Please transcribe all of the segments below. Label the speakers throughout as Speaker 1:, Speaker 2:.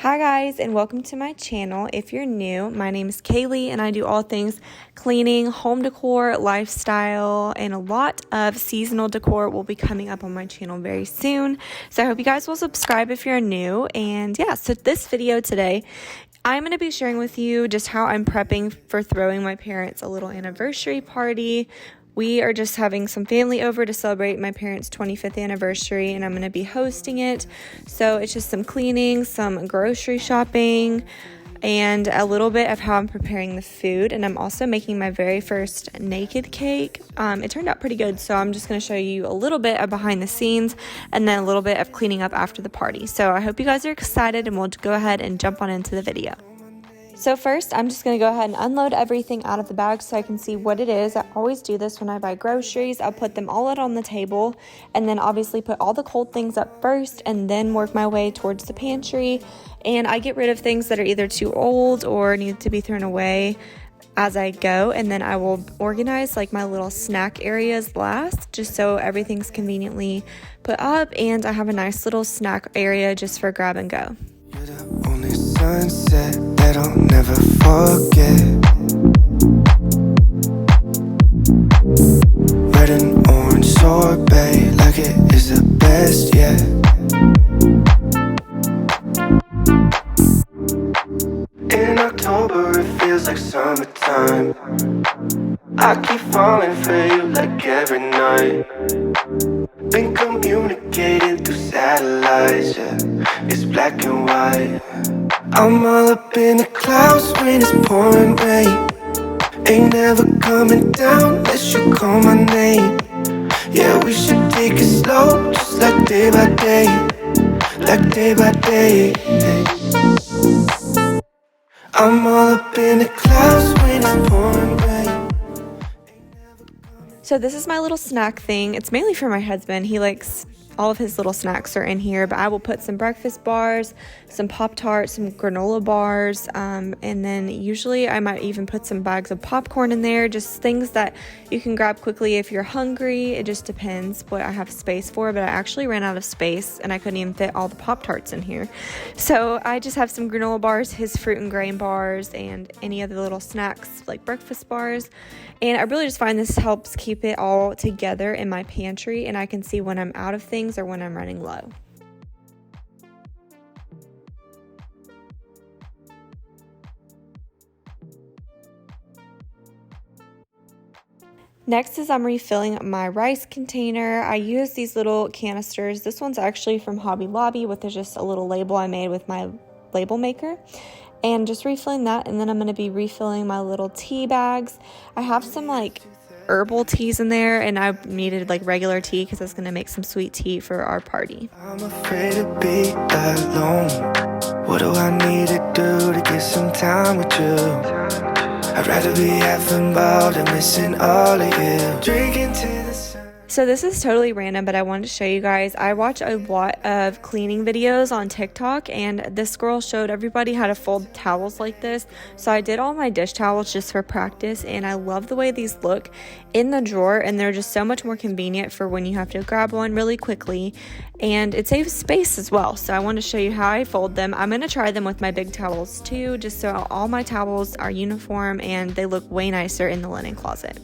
Speaker 1: Hi guys, and welcome to my channel. If you're new, my name is Kaleigh and I do all things cleaning, home decor, lifestyle, and a lot of seasonal decor will be coming up on my channel very soon. So I hope you guys will subscribe if you're new. And yeah, so this video today, I'm going to be sharing with you just how I'm prepping for throwing my parents a little anniversary party. We are just having some family over to celebrate my parents' 25th anniversary, and I'm going to be hosting it. So it's just some cleaning, some grocery shopping, and a little bit of how I'm preparing the food. And I'm also making my very first naked cake. It turned out pretty good, so I'm just going to show you a little bit of behind the scenes and then a little bit of cleaning up after the party. So I hope you guys are excited, and we'll go ahead and jump on into the video. So first, I'm just going to go ahead and unload everything out of the bag so I can see what it is. I always do this when I buy groceries. I'll put them all out on the table and then obviously put all the cold things up first and then work my way towards the pantry. And I get rid of things that are either too old or need to be thrown away as I go. And then I will organize like my little snack areas last, just so everything's conveniently put up and I have a nice little snack area just for grab and go.
Speaker 2: You're the only sunset that I'll never forget. Red and orange sorbet, like it is the best yet. In October it feels like summertime. I keep falling for you like every night. Been communicating through satellites, yeah. It's black and white. I'm all up in the clouds when it's pouring rain. Ain't never coming down unless you call my name. Yeah, we should take it slow, just like day by day. Like day by day. I'm all up in the clouds when it's pouring rain.
Speaker 1: So this is my little snack thing. It's mainly for my husband. He likes all of his little snacks are in here, but I will put some breakfast bars, some Pop-Tarts, some granola bars, and then usually I might even put some bags of popcorn in there, just things that you can grab quickly if you're hungry. It just depends what I have space for, but I actually ran out of space and I couldn't even fit all the Pop-Tarts in here. So I just have some granola bars, his fruit and grain bars, and any other little snacks like breakfast bars. And I really just find this helps keep it all together in my pantry, and I can see when I'm out of things or when I'm running low. Next is I'm refilling my rice container. I use these little canisters. This one's actually from Hobby Lobby with just a little label I made with my label maker. And just refilling that, and then I'm going to be refilling my little tea bags. I have some like herbal teas in there, and I needed like regular tea because I was going to make some sweet tea for our party.
Speaker 2: I'm afraid to be alone. What do I need to do to get some time with you? I'd rather be having ball than missing all of you. Drinking to the sun.
Speaker 1: So this is totally random, but I wanted to show you guys. I watch a lot of cleaning videos on TikTok, and this girl showed everybody how to fold towels like this. So I did all my dish towels just for practice, and I love the way these look in the drawer, and they're just so much more convenient for when you have to grab one really quickly, and it saves space as well. So I want to show you how I fold them. I'm going to try them with my big towels too, just so all my towels are uniform and they look way nicer in the linen closet.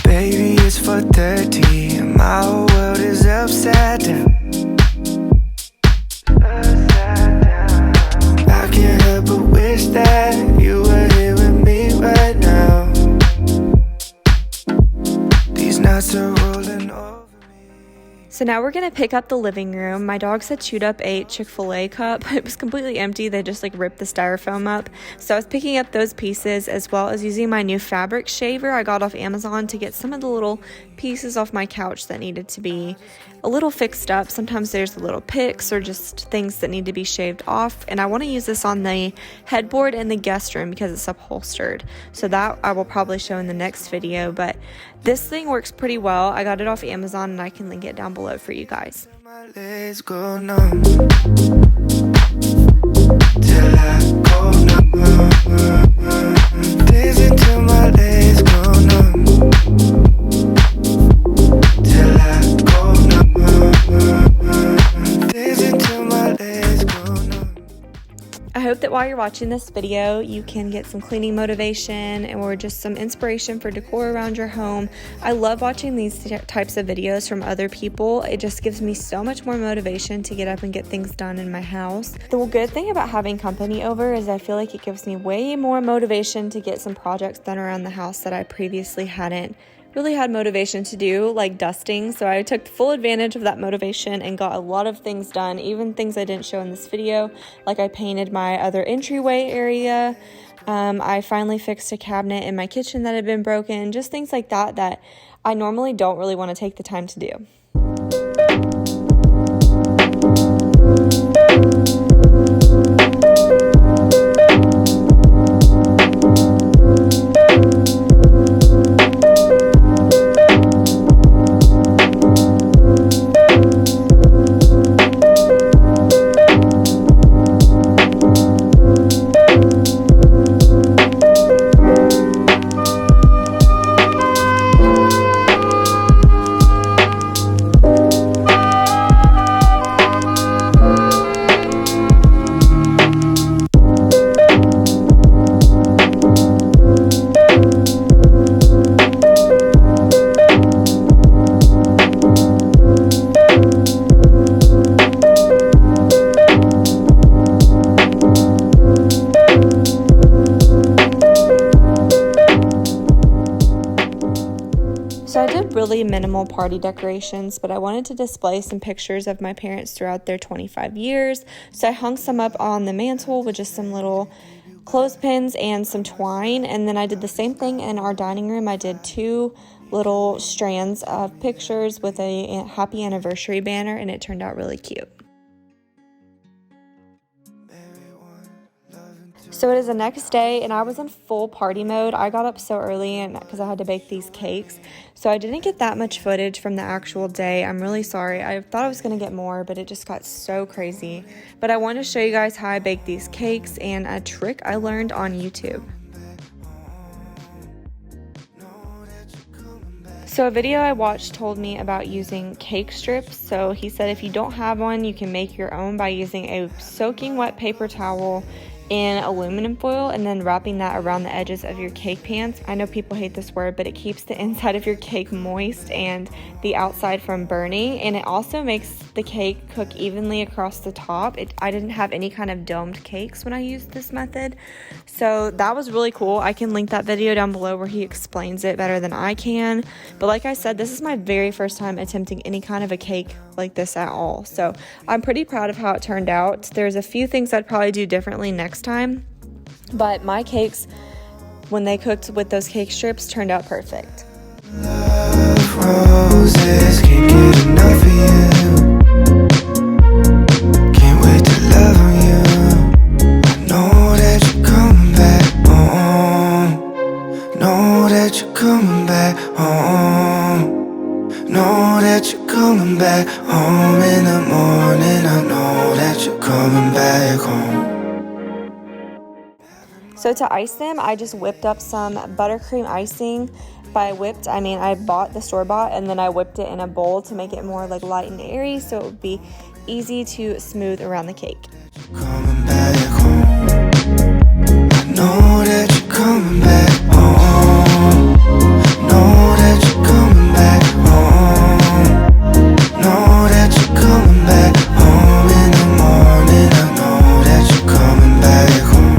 Speaker 2: Baby, it's 4:30 and my whole world is upside down. I can't help but wish that you were here with me right now. These nights are rolling over.
Speaker 1: So now we're going to pick up the living room. My dogs had chewed up a Chick-fil-A cup. It was completely empty. They just like ripped the styrofoam up. So I was picking up those pieces as well as using my new fabric shaver I got off Amazon to get some of the little pieces off my couch that needed to be a little fixed up. Sometimes there's little picks or just things that need to be shaved off. And I want to use this on the headboard in the guest room because it's upholstered. So that I will probably show in the next video. But this thing works pretty well. I got it off Amazon and I can link it down below for you guys.
Speaker 2: My legs go numb till I go numb. Dancing till my legs go numb till I go numb.
Speaker 1: that while you're watching this video, you can get some cleaning motivation or just some inspiration for decor around your home. I love watching these types of videos from other people. It just gives me so much more motivation to get up and get things done in my house. The good thing about having company over is I feel like it gives me way more motivation to get some projects done around the house that I previously hadn't really had motivation to do, like dusting. So I took full advantage of that motivation and got a lot of things done, even things I didn't show in this video. Like I painted my other entryway area. I finally fixed a cabinet in my kitchen that had been broken, just things like that that I normally don't really want to take the time to do. So I did really minimal party decorations, but I wanted to display some pictures of my parents throughout their 25 years. So I hung some up on the mantle with just some little clothespins and some twine. And then I did the same thing in our dining room. I did 2 little strands of pictures with a happy anniversary banner, and it turned out really cute. So it is the next day, and I was in full party mode. I got up so early and because I had to bake these cakes, so I didn't get that much footage from the actual day. I'm really sorry. I thought I was going to get more, but it just got so crazy. But I want to show you guys how I bake these cakes and a trick I learned on YouTube. So a video I watched told me about using cake strips. So he said if you don't have one, you can make your own by using a soaking wet paper towel in aluminum foil and then wrapping that around the edges of your cake pans. I know people hate this word, but it keeps the inside of your cake moist and the outside from burning, and it also makes the cake cook evenly across the top. I didn't have any kind of domed cakes when I used this method, so that was really cool. I can link that video down below where he explains it better than I can, but like I said, this is my very first time attempting any kind of a cake like this at all, so I'm pretty proud of how it turned out. There's a few things I'd probably do differently next time, but my cakes, when they cooked with those cake strips, turned out perfect.
Speaker 2: Love roses, can't get enough of you. Can't wait to love on you. I know that you're coming back home. Know that you're coming back home. Know that you're coming back home in the morning. I know that you're coming back home.
Speaker 1: So to ice them, I just whipped up some buttercream icing. By whipped, I mean I bought the store-bought and then I whipped it in a bowl to make it more like light and airy so it would be easy to smooth around the cake.
Speaker 2: Coming back home. I know that you're coming back home. Know that you're coming back home. Know that you're coming back home in the morning. I know that you're coming back home.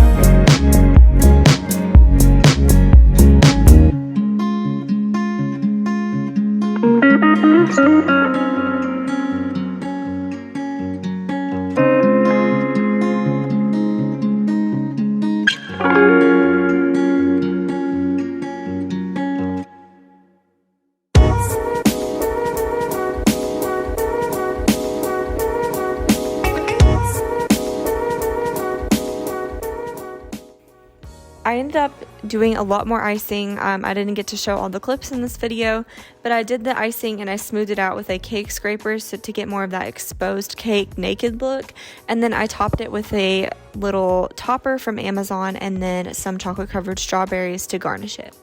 Speaker 1: I ended up doing a lot more icing. I didn't get to show all the clips in this video, but I did the icing and I smoothed it out with a cake scraper to get more of that exposed cake naked look. And then I topped it with a little topper from Amazon and then some chocolate covered strawberries to garnish it.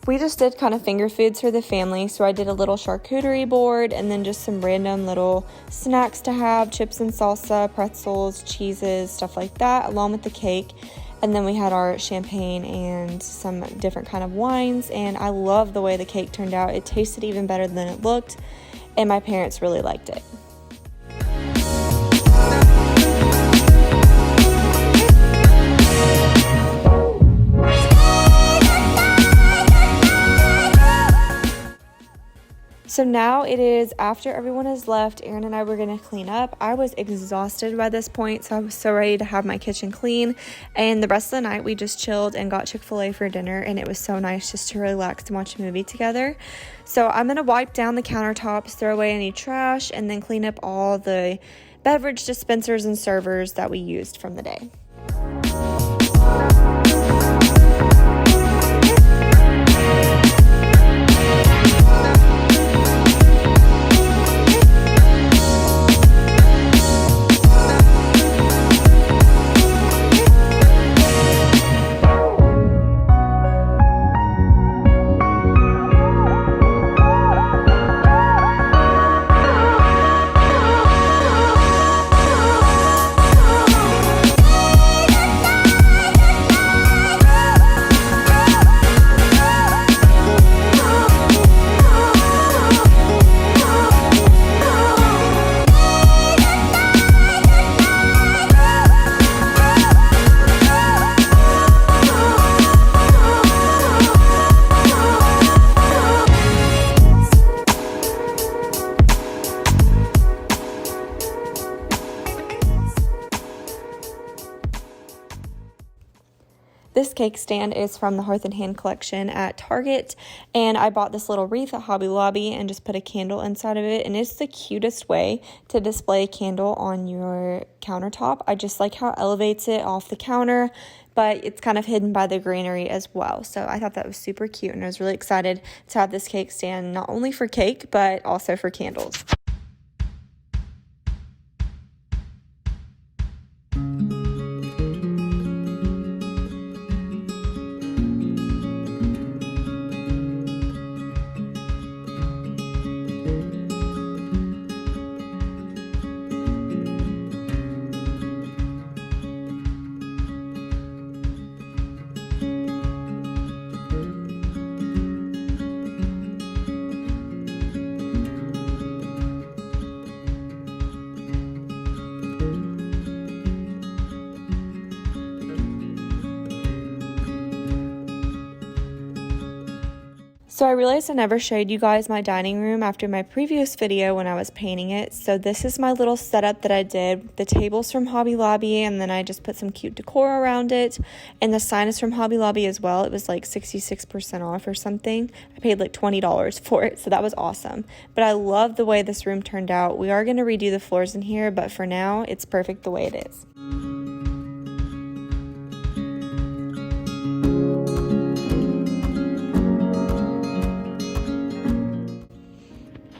Speaker 1: We just did kind of finger foods for the family, so I did a little charcuterie board and then just some random little snacks to have, chips and salsa, pretzels, cheeses, stuff like that, along with the cake. And then we had our champagne and some different kind of wines, and I love the way the cake turned out. It tasted even better than it looked, and my parents really liked it. So now it is after everyone has left. Aaron and I were going to clean up. I was exhausted by this point, so I was so ready to have my kitchen clean. And the rest of the night we just chilled and got Chick-fil-A for dinner, and it was so nice just to relax and watch a movie together. So I'm going to wipe down the countertops, throw away any trash, and then clean up all the beverage dispensers and servers that we used from the day. This cake stand is from the Hearth & Hand collection at Target, and I bought this little wreath at Hobby Lobby and just put a candle inside of it, and it's the cutest way to display a candle on your countertop. I just like how it elevates it off the counter, but it's kind of hidden by the greenery as well. So I thought that was super cute, and I was really excited to have this cake stand not only for cake, but also for candles. So I realized I never showed you guys my dining room after my previous video when I was painting it. So this is my little setup that I did. The table's from Hobby Lobby, and then I just put some cute decor around it. And the sign is from Hobby Lobby as well. It was like 66% off or something. I paid like $20 for it, so that was awesome. But I love the way this room turned out. We are going to redo the floors in here, but for now, it's perfect the way it is.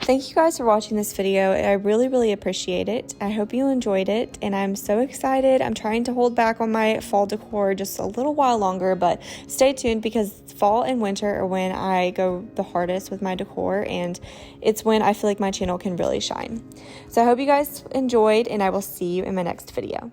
Speaker 1: Thank you guys for watching this video. I really appreciate it. I hope you enjoyed it, and I'm so excited. I'm trying to hold back on my fall decor just a little while longer, but stay tuned because fall and winter are when I go the hardest with my decor, and it's when I feel like my channel can really shine. So I hope you guys enjoyed, and I will see you in my next video.